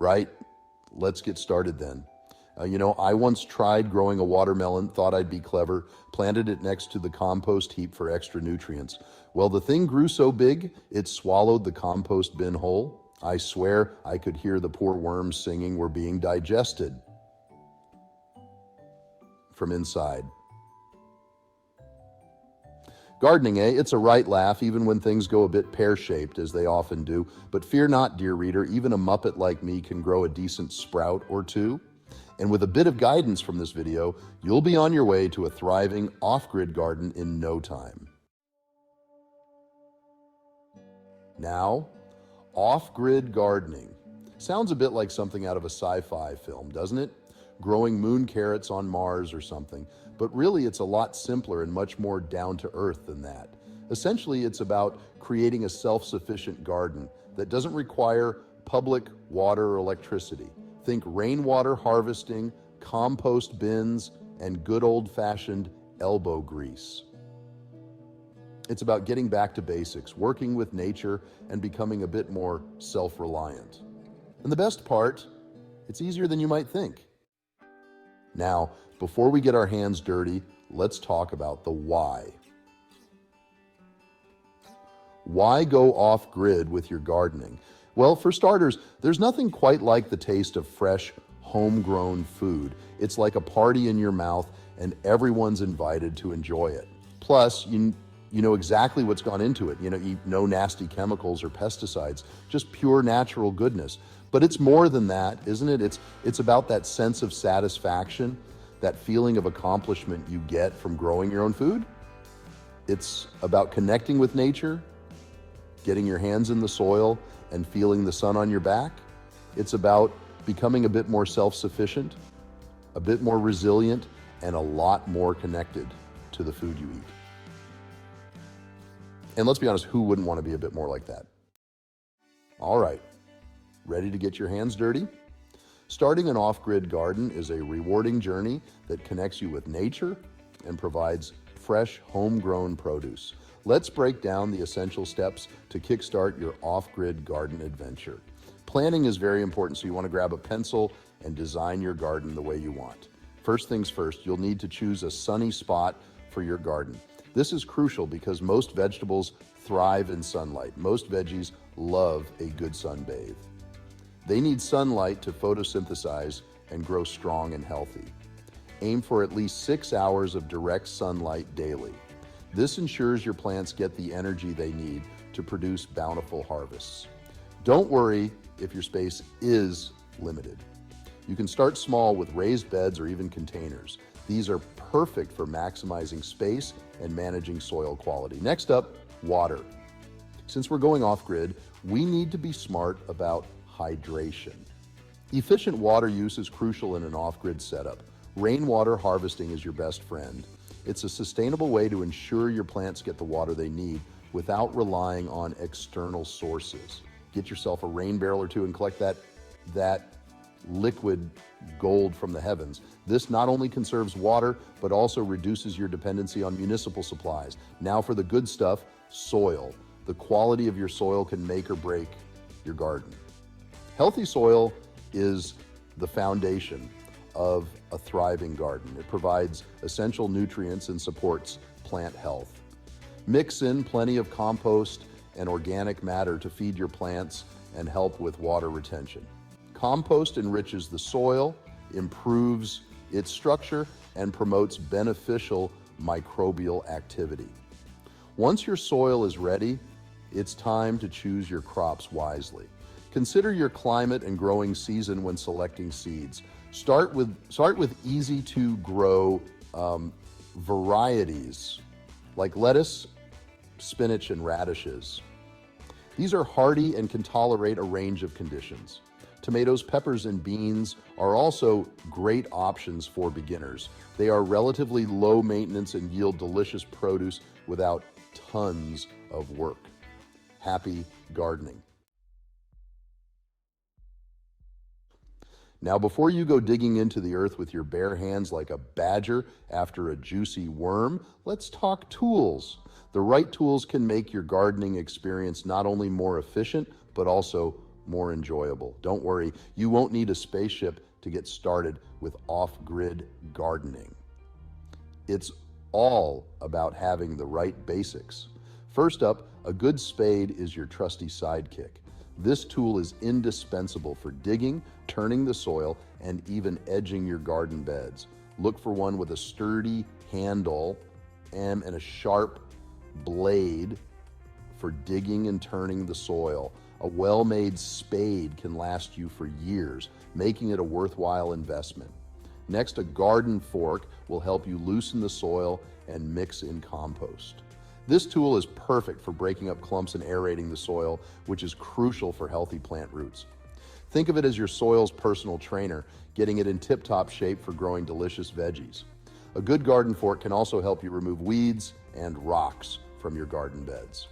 Right? Let's get started then. I once tried growing a watermelon, thought I'd be clever, planted it next to the compost heap for extra nutrients. Well, the thing grew so big, it swallowed the compost bin whole. I swear I could hear the poor worms singing were being digested from inside. Gardening, eh? It's a right laugh, even when things go a bit pear-shaped, as they often do. But fear not, dear reader, even a muppet like me can grow a decent sprout or two. And with a bit of guidance from this video, you'll be on your way to a thriving off-grid garden in no time. Now, off-grid gardening. Sounds a bit like something out of a sci-fi film, doesn't it? Growing moon carrots on Mars or something. But really, it's a lot simpler and much more down-to-earth than that. Essentially, it's about creating a self-sufficient garden that doesn't require public water or electricity. Think rainwater harvesting, compost bins, and good old-fashioned elbow grease. It's about getting back to basics, working with nature, and becoming a bit more self-reliant. And the best part, it's easier than you might think. Now, before we get our hands dirty, let's talk about the why. Why go off-grid with your gardening? Well, for starters, there's nothing quite like the taste of fresh, homegrown food. It's like a party in your mouth, and everyone's invited to enjoy it. Plus, you know exactly what's gone into it. No nasty chemicals or pesticides, just pure natural goodness. But it's more than that, isn't it? It's about that sense of satisfaction, that feeling of accomplishment you get from growing your own food. It's about connecting with nature, getting your hands in the soil, and feeling the sun on your back. It's about becoming a bit more self-sufficient, a bit more resilient, and a lot more connected to the food you eat. And let's be honest, who wouldn't want to be a bit more like that? All right, ready to get your hands dirty? Starting an off-grid garden is a rewarding journey that connects you with nature and provides fresh, homegrown produce. Let's break down the essential steps to kickstart your off-grid garden adventure. Planning is very important, so you want to grab a pencil and design your garden the way you want. First things first, you'll need to choose a sunny spot for your garden. This is crucial because most vegetables thrive in sunlight. Most veggies love a good sunbathe. They need sunlight to photosynthesize and grow strong and healthy. Aim for at least 6 hours of direct sunlight daily. This ensures your plants get the energy they need to produce bountiful harvests. Don't worry if your space is limited. You can start small with raised beds or even containers. These are perfect for maximizing space and managing soil quality. Next up, water. Since we're going off-grid, we need to be smart about hydration. Efficient water use is crucial in an off-grid setup. Rainwater harvesting is your best friend. It's a sustainable way to ensure your plants get the water they need without relying on external sources. Get yourself a rain barrel or two and collect that liquid gold from the heavens. This not only conserves water, but also reduces your dependency on municipal supplies. Now for the good stuff, soil. The quality of your soil can make or break your garden. Healthy soil is the foundation of a thriving garden. It provides essential nutrients and supports plant health. Mix in plenty of compost and organic matter to feed your plants and help with water retention. Compost enriches the soil, improves its structure, and promotes beneficial microbial activity. Once your soil is ready, it's time to choose your crops wisely. Consider your climate and growing season when selecting seeds. Start with easy to grow varieties like lettuce, spinach, and radishes. These are hardy and can tolerate a range of conditions. Tomatoes, peppers, and beans are also great options for beginners. They are relatively low maintenance and yield delicious produce without tons of work. Happy gardening. Now, before you go digging into the earth with your bare hands like a badger after a juicy worm, let's talk tools. The right tools can make your gardening experience not only more efficient, but also more enjoyable. Don't worry, you won't need a spaceship to get started with off-grid gardening. It's all about having the right basics. First up, a good spade is your trusty sidekick. This tool is indispensable for digging, turning the soil, and even edging your garden beds. Look for one with a sturdy handle and a sharp blade for digging and turning the soil. A well-made spade can last you for years, making it a worthwhile investment. Next, a garden fork will help you loosen the soil and mix in compost. This tool is perfect for breaking up clumps and aerating the soil, which is crucial for healthy plant roots. Think of it as your soil's personal trainer, getting it in tip-top shape for growing delicious veggies. A good garden fork can also help you remove weeds and rocks from your garden beds.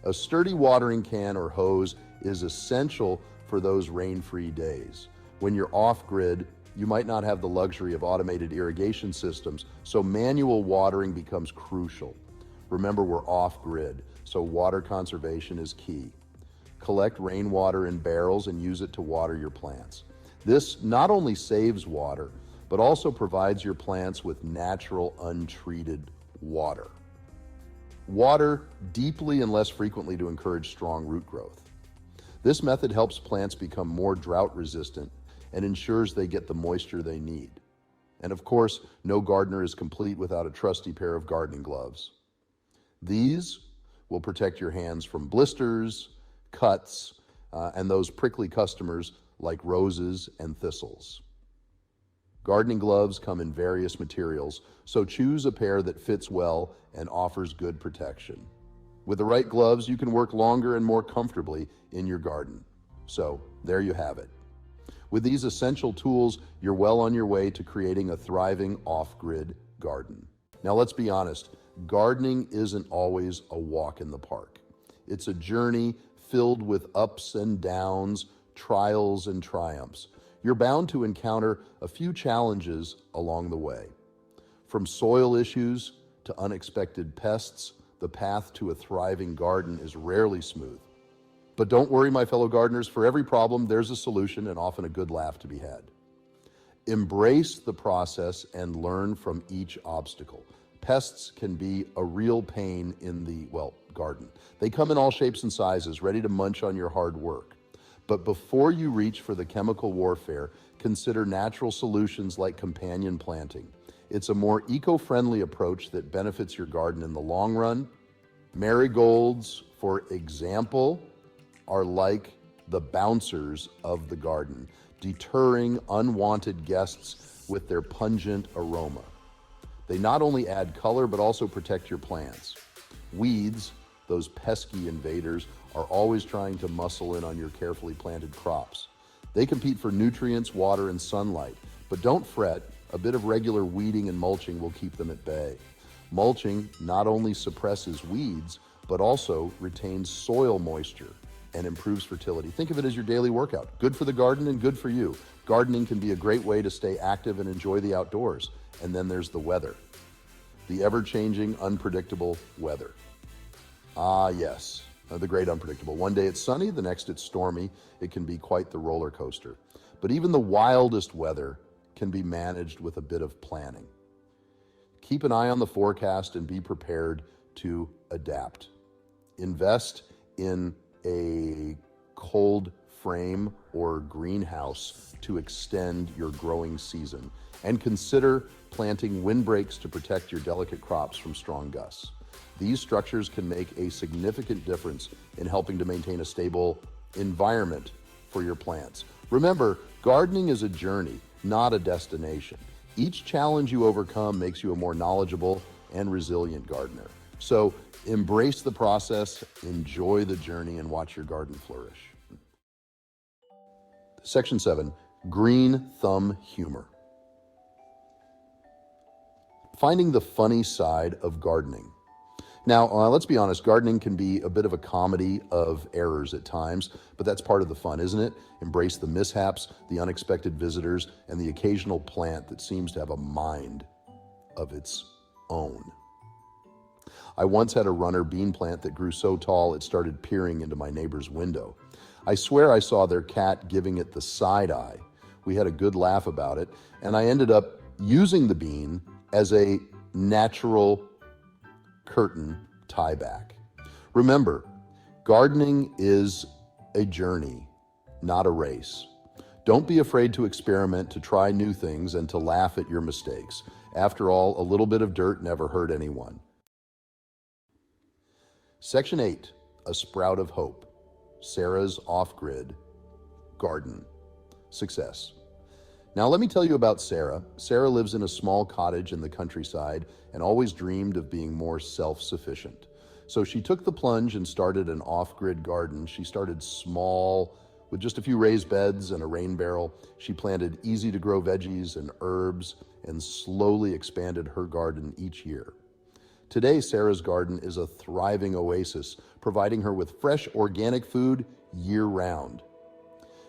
A sturdy watering can or hose is essential for those rain-free days. When you're off-grid, you might not have the luxury of automated irrigation systems, so manual watering becomes crucial. Remember, we're off-grid, so water conservation is key. Collect rainwater in barrels and use it to water your plants. This not only saves water, but also provides your plants with natural, untreated water. Water deeply and less frequently to encourage strong root growth. This method helps plants become more drought resistant and ensures they get the moisture they need. And of course, no gardener is complete without a trusty pair of gardening gloves. These will protect your hands from blisters, cuts, and those prickly customers like roses and thistles. Gardening gloves come in various materials, so choose a pair that fits well and offers good protection. With the right gloves, you can work longer and more comfortably in your garden. So, there you have it. With these essential tools, you're well on your way to creating a thriving off-grid garden. Now, let's be honest, gardening isn't always a walk in the park. It's a journey filled with ups and downs, trials and triumphs. You're bound to encounter a few challenges along the way. From soil issues to unexpected pests, the path to a thriving garden is rarely smooth. But don't worry, my fellow gardeners, for every problem, there's a solution and often a good laugh to be had. Embrace the process and learn from each obstacle. Pests can be a real pain in the, garden. They come in all shapes and sizes, ready to munch on your hard work. But before you reach for the chemical warfare, consider natural solutions like companion planting. It's a more eco-friendly approach that benefits your garden in the long run. Marigolds, for example, are like the bouncers of the garden, deterring unwanted guests with their pungent aroma. They not only add color, but also protect your plants. Weeds, those pesky invaders, are always trying to muscle in on your carefully planted crops. They compete for nutrients, water, and sunlight. But don't fret, a bit of regular weeding and mulching will keep them at bay. Mulching not only suppresses weeds, but also retains soil moisture and improves fertility. Think of it as your daily workout. Good for the garden and good for you. Gardening can be a great way to stay active and enjoy the outdoors. And then there's the weather. The ever-changing, unpredictable weather. Ah, yes, the great unpredictable. One day it's sunny, the next it's stormy. It can be quite the roller coaster. But even the wildest weather can be managed with a bit of planning. Keep an eye on the forecast and be prepared to adapt. Invest in a cold frame or greenhouse to extend your growing season. And consider planting windbreaks to protect your delicate crops from strong gusts. These structures can make a significant difference in helping to maintain a stable environment for your plants. Remember, gardening is a journey, not a destination. Each challenge you overcome makes you a more knowledgeable and resilient gardener. So embrace the process, enjoy the journey, and watch your garden flourish. Section 7, Green Thumb Humor. Finding the funny side of gardening. Now, let's be honest, gardening can be a bit of a comedy of errors at times, but that's part of the fun, isn't it? Embrace the mishaps, the unexpected visitors, and the occasional plant that seems to have a mind of its own. I once had a runner bean plant that grew so tall it started peering into my neighbor's window. I swear I saw their cat giving it the side eye. We had a good laugh about it, and I ended up using the bean as a natural curtain tie back. Remember, gardening is a journey, not a race. Don't be afraid to experiment, to try new things, and to laugh at your mistakes. After all, a little bit of dirt never hurt anyone. Section 8, A Sprout of Hope. Sarah's Off-Grid Garden. Success. Now let me tell you about Sarah. Sarah lives in a small cottage in the countryside and always dreamed of being more self-sufficient. So she took the plunge and started an off-grid garden. She started small, with just a few raised beds and a rain barrel. She planted easy-to-grow veggies and herbs and slowly expanded her garden each year. Today, Sarah's garden is a thriving oasis, providing her with fresh organic food year-round.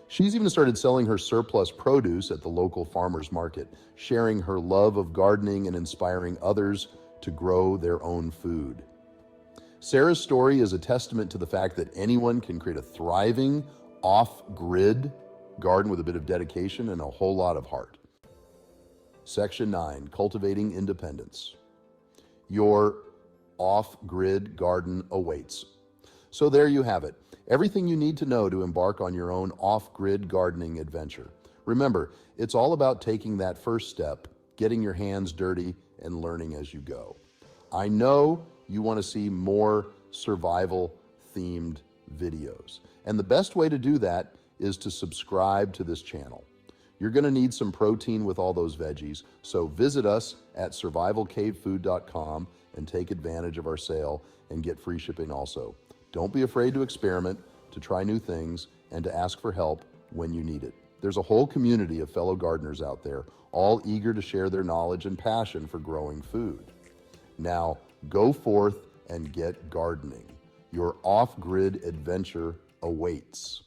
She's even started selling her surplus produce at the local farmers market, sharing her love of gardening and inspiring others to grow their own food. Sarah's story is a testament to the fact that anyone can create a thriving, off-grid garden with a bit of dedication and a whole lot of heart. Section 9, Cultivating Independence. Your off-grid garden awaits. So there you have it. Everything you need to know to embark on your own off-grid gardening adventure. Remember, it's all about taking that first step, getting your hands dirty, and learning as you go. I know you want to see more survival-themed videos, and the best way to do that is to subscribe to this channel. You're going to need some protein with all those veggies, so visit us at survivalcavefood.com and take advantage of our sale and get free shipping also. Don't be afraid to experiment, to try new things, and to ask for help when you need it. There's a whole community of fellow gardeners out there, all eager to share their knowledge and passion for growing food. Now, go forth and get gardening. Your off-grid adventure awaits.